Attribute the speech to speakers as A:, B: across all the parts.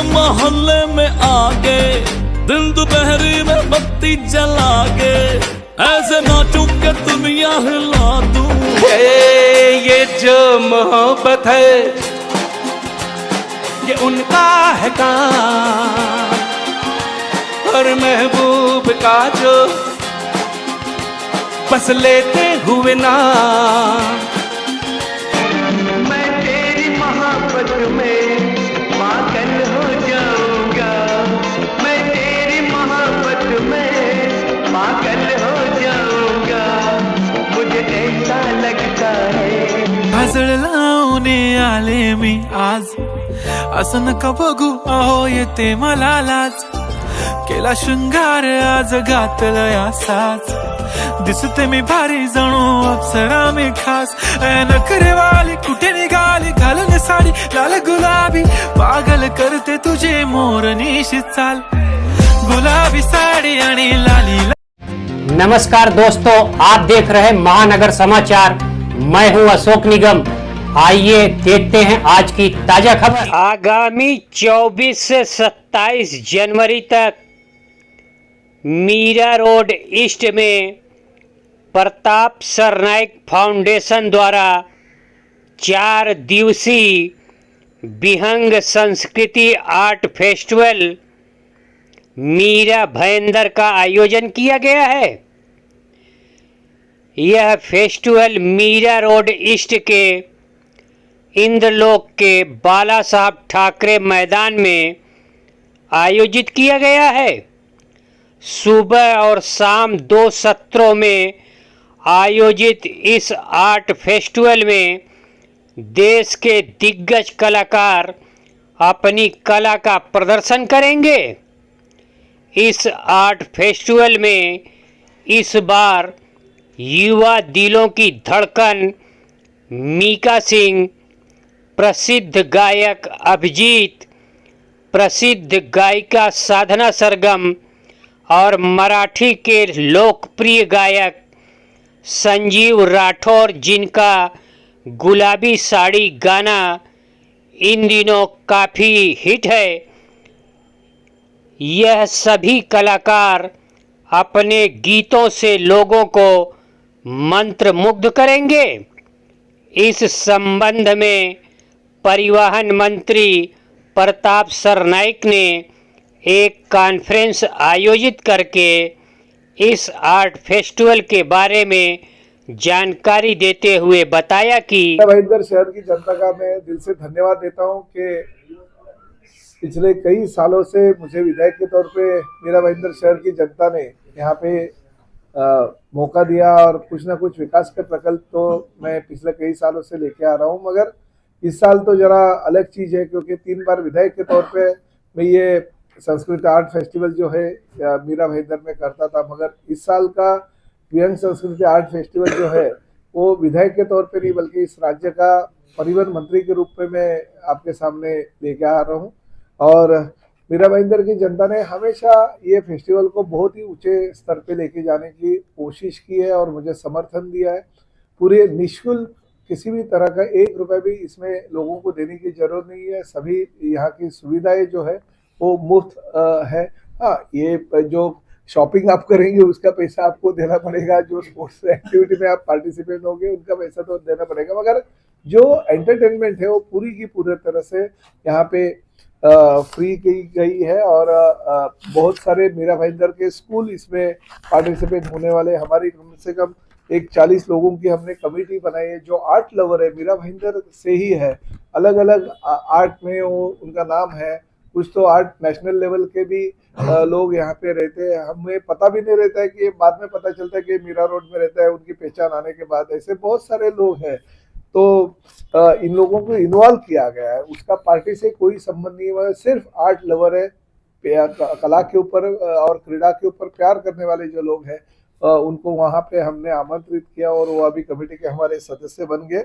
A: मोहल्ले में आगे दिन दोपहरी में बत्ती जला के ऐसे नाचूं के दुनिया हिला दूं।
B: ये जो मोहब्बत है ये उनका है काम, और महबूब का जो बस लेते हुए नाम।
C: मैं तेरी मोहब्बत में पागल हो जाऊंगा, मैं तेरी मोहब्बत में पागल हो जाऊंगा, मुझे ऐसा लगता है।
D: हसड लावणे आले मी आज, असं नका बघू अहो येते मला लाज, केला शृंगार आज घातलं या साज, दिसते मी भारी जणू अप्सरा मी खास, नखरे वाली कुठे निघाली घालून साडी लाल गुलाबी, पागल करते तुझे मोरनीशी चाल, गुलाबी साडी आणि लाली।
E: नमस्कार दोस्तों, आप देख रहे हैं महानगर समाचार। मैं हूं अशोक निगम। आइए देखते हैं आज की ताजा खबर। आगामी 24 से 27 जनवरी तक मीरा रोड ईस्ट में प्रताप सरनाइक फाउंडेशन द्वारा 4 दिवसीय विहंग संस्कृति आर्ट फेस्टिवल मीरा भयंदर का आयोजन किया गया है। यह फेस्टिवल मीरा रोड ईस्ट के इंद्रलोक के बाला साहब ठाकरे मैदान में आयोजित किया गया है। सुबह और शाम 2 सत्रों में आयोजित इस आर्ट फेस्टिवल में देश के दिग्गज कलाकार अपनी कला का प्रदर्शन करेंगे। इस आर्ट फेस्टिवल में इस बार युवा दिलों की धड़कन मीका सिंह, प्रसिद्ध गायक अभिजीत, प्रसिद्ध गायिका साधना सरगम और मराठी के लोकप्रिय गायक संजीव राठौर, जिनका गुलाबी साड़ी गाना इन दिनों काफ़ी हिट है, यह सभी कलाकार अपने गीतों से लोगों को मंत्रमुग्ध करेंगे। इस संबंध में परिवहन मंत्री प्रताप सरनाइक ने एक कॉन्फ्रेंस आयोजित करके इस आर्ट फेस्टिवल के बारे में जानकारी देते हुए बताया कि
F: भाईंदर शहर की जनता का मैं दिल से धन्यवाद देता हूं कि पिछले कई सालों से मुझे विधायक के तौर पे मेरा भाईंदर शहर की जनता ने यहाँ पे मौका दिया, और कुछ ना कुछ विकास के प्रकल्प तो मैं पिछले कई सालों से लेके आ रहा हूँ। मगर इस साल तो जरा अलग चीज़ है, क्योंकि 3 बार विधायक के तौर पे मैं ये संस्कृत आर्ट फेस्टिवल जो है मीरा भाईंदर में करता था, मगर इस साल का विहंग संस्कृति आर्ट फेस्टिवल जो है वो विधायक के तौर पे नहीं बल्कि इस राज्य का परिवहन मंत्री के रूप में मैं आपके सामने लेके आ रहा हूँ। और मीरा भाईंदर की जनता ने हमेशा ये फेस्टिवल को बहुत ही ऊंचे स्तर पे लेके जाने की कोशिश की है और मुझे समर्थन दिया है। पूरे निःशुल्क किसी भी तरह का 1 रुपये भी इसमें लोगों को देने की जरूरत नहीं है। सभी यहाँ की सुविधाएं जो है वो मुफ्त है। हाँ, ये जो शॉपिंग आप करेंगे उसका पैसा आपको देना पड़ेगा, जो स्पोर्ट्स एक्टिविटी में आप पार्टिसिपेट होंगे उनका पैसा तो देना पड़ेगा, मगर जो एंटरटेनमेंट है वो पूरी की पूरी तरह से यहाँ पे फ्री की गई है। और बहुत सारे मीरा भाईंदर के स्कूल इसमें पार्टिसिपेट होने वाले। हमारी कम से कम 40 लोगों की हमने कमेटी बनाई है जो आर्ट लवर है, मीरा भाईंदर से ही है। अलग अलग आर्ट में वो उनका नाम है, कुछ तो आर्ट नेशनल लेवल के भी लोग यहाँ पे रहते हैं। हमें पता भी नहीं रहता है कि बाद में पता चलता है कि मीरा रोड में रहता है, उनकी पहचान आने के बाद। ऐसे बहुत सारे लोग हैं, तो इन लोगों को इन्वॉल्व किया गया है। उसका पार्टी से कोई संबंध नहीं है, सिर्फ आर्ट लवर है। कला के ऊपर और क्रीड़ा के ऊपर प्यार करने वाले जो लोग हैं उनको वहाँ पे हमने आमंत्रित किया और वो अभी कमेटी के हमारे सदस्य बन गए।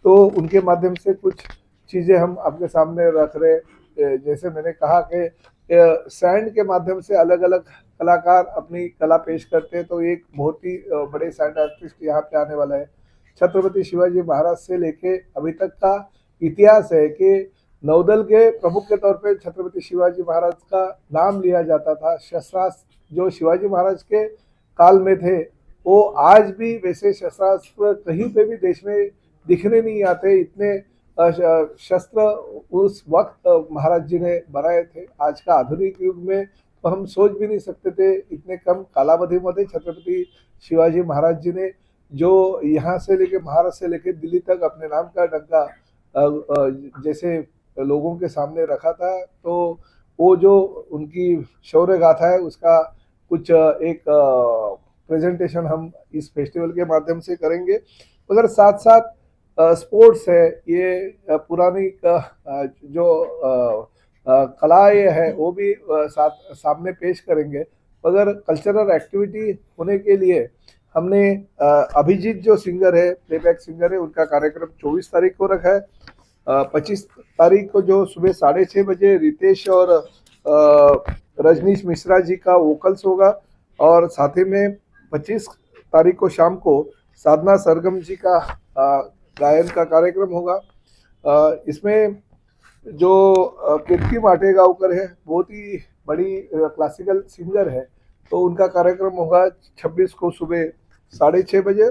F: तो उनके माध्यम से कुछ चीज़ें हम आपके सामने रख रहे। जैसे मैंने कहा कि सैंड के माध्यम से अलग अलग कलाकार अपनी कला पेश करते हैं, तो एक बहुत ही बड़े सैंड आर्टिस्ट यहाँ पे आने वाला है। छत्रपति शिवाजी महाराज से लेके अभी तक का इतिहास है कि नौदल के प्रमुख के तौर पे छत्रपति शिवाजी महाराज का नाम लिया जाता था। शस्त्रास्त्र जो शिवाजी महाराज के काल में थे वो आज भी वैसे शस्त्रास्त्र कहीं पे भी देश में दिखने नहीं आते। इतने शस्त्र उस वक्त महाराज जी ने बनाए थे। आज का आधुनिक युग में तो हम सोच भी नहीं सकते थे इतने कम कालावधीमध्ये छत्रपति शिवाजी महाराज जी ने जो यहाँ से लेके महाराष्ट्र से लेके दिल्ली तक अपने नाम का डंका जैसे लोगों के सामने रखा था। तो वो जो उनकी शौर्य गाथा है उसका कुछ एक प्रेजेंटेशन हम इस फेस्टिवल के माध्यम से करेंगे। मगर साथ साथ स्पोर्ट्स है, ये पुरानी जो कलाएं है वो भी सामने पेश करेंगे। मगर कल्चरल एक्टिविटी होने के लिए हमने अभिजीत जो सिंगर है, प्लेबैक सिंगर है, उनका कार्यक्रम 24 तारीख को रखा है। 25 तारीख को जो सुबह 6:30 बजे रितेश और रजनीश मिश्रा जी का वोकल्स होगा और साथ ही में 25 तारीख को शाम को साधना सरगम जी का गायन का कार्यक्रम होगा। इसमें जो कीर्ति माटेगांवकर है, बहुत ही बड़ी क्लासिकल सिंगर है, तो उनका कार्यक्रम होगा 26 को सुबह 6:30 बजे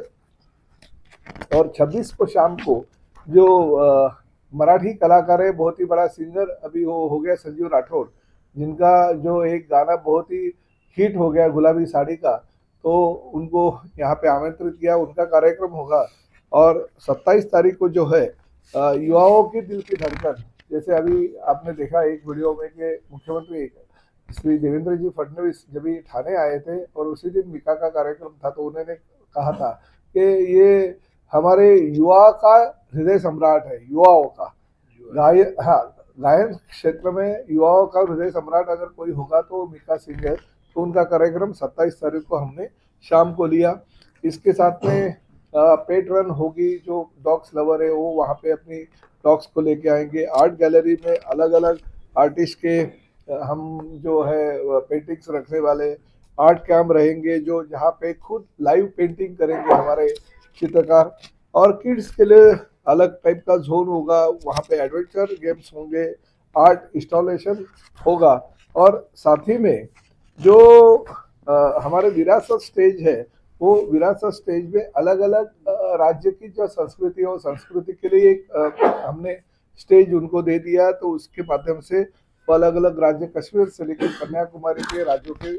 F: और 26 को शाम को जो मराठी कलाकार है, बहुत ही बड़ा सिंगर अभी वो हो गया संजीव राठौड़, जिनका जो एक गाना बहुत ही हिट हो गया गुलाबी साड़ी का, तो उनको यहाँ पे आमंत्रित किया, उनका कार्यक्रम होगा। और 27 तारीख को जो है युवाओं की दिल की धड़कन, जैसे अभी आपने देखा एक वीडियो में कि मुख्यमंत्री श्री देवेंद्र जी फडणवीस जब भी ठाणे आए थे और उसी दिन मिका का कार्यक्रम था, तो उन्होंने कहा था कि ये हमारे युवा का हृदय सम्राट है, युवाओं का गायन। हाँ, गायन क्षेत्र में युवाओं का हृदय सम्राट अगर कोई होगा तो मिका सिंह है। तो उनका कार्यक्रम 27 तारीख को हमने शाम को लिया। इसके साथ में पेट रन होगी, जो डॉग्स लवर है वो वहाँ पे अपनी डॉग्स को लेके आएंगे। आर्ट गैलरी में अलग अलग आर्टिस्ट के हम जो है पेंटिंग्स रखने वाले आर्ट कैम्प रहेंगे, जो जहाँ पे खुद लाइव पेंटिंग करेंगे हमारे चित्रकार। और किड्स के लिए अलग टाइप का जोन होगा, वहाँ पे एडवेंचर गेम्स होंगे, आर्ट इंस्टॉलेशन होगा। और साथ ही में जो हमारे विरासत स्टेज है, वो विरासत स्टेज में अलग अलग राज्य की जो संस्कृति है, संस्कृति के लिए एक हमने स्टेज उनको दे दिया। तो उसके माध्यम से वो अलग अलग राज्य, कश्मीर से लेकर कन्याकुमारी के राज्यों के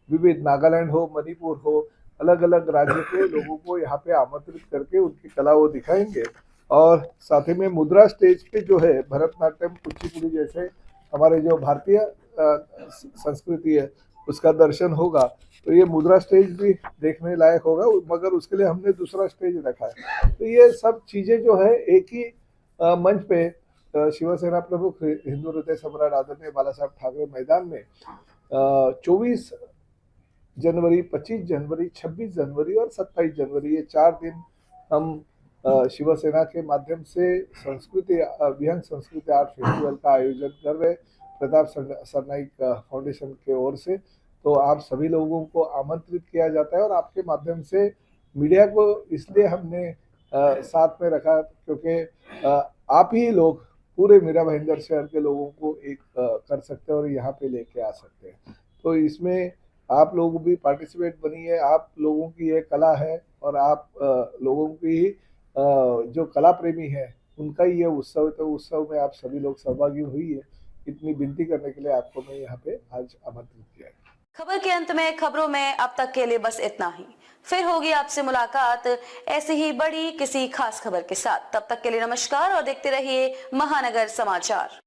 F: विविध, नागालैंड हो, मणिपुर हो, अलग अलग राज्य के लोगों को यहाँ पे आमंत्रित करके उनकी कला वो दिखाएंगे। और साथ ही में मुद्रा स्टेज पे जो है भरतनाट्यम, कुचिपुड़ी जैसे हमारे जो भारतीय संस्कृति है उसका दर्शन होगा। तो ये मुद्रा स्टेज भी देखने लायक होगा, मगर उसके लिए हमने दूसरा स्टेज रखा है। तो ये सब चीज़ें जो है एक ही मंच पे शिवसेना प्रमुख हिंदू हृदय सम्राट आदरणीय बाला साहब ठाकरे मैदान में 24 जनवरी, 25 जनवरी, 26 जनवरी और 27 जनवरी, ये 4 दिन हम शिवसेना के माध्यम से संस्कृति विहंग संस्कृति आर्ट फेस्टिवल का आयोजन कर रहे प्रताप सरनाइक फाउंडेशन के ओर से। तो आप सभी लोगों को आमंत्रित किया जाता है और आपके माध्यम से मीडिया को इसलिए हमने साथ में रखा क्योंकि आप ही लोग पूरे मीरा भाईंदर शहर के लोगों को एक कर सकते हैं और यहाँ पे लेके आ सकते हैं। तो इसमें आप लोग भी पार्टिसिपेट बनिए। आप लोगों की ये कला है और आप लोगों की जो कला प्रेमी है उनका ही ये उत्सव है। तो उत्सव में आप सभी लोग सहभागी हुई है। इतनी विनती करने के लिए आपको मैं यहाँ पे आज आमंत्रित किया है।
G: खबर के अंत में खबरों में अब तक के लिए बस इतना ही। फिर होगी आपसे मुलाकात ऐसी ही बड़ी किसी खास खबर के साथ। तब तक के लिए नमस्कार और देखते रहिए महानगर समाचार।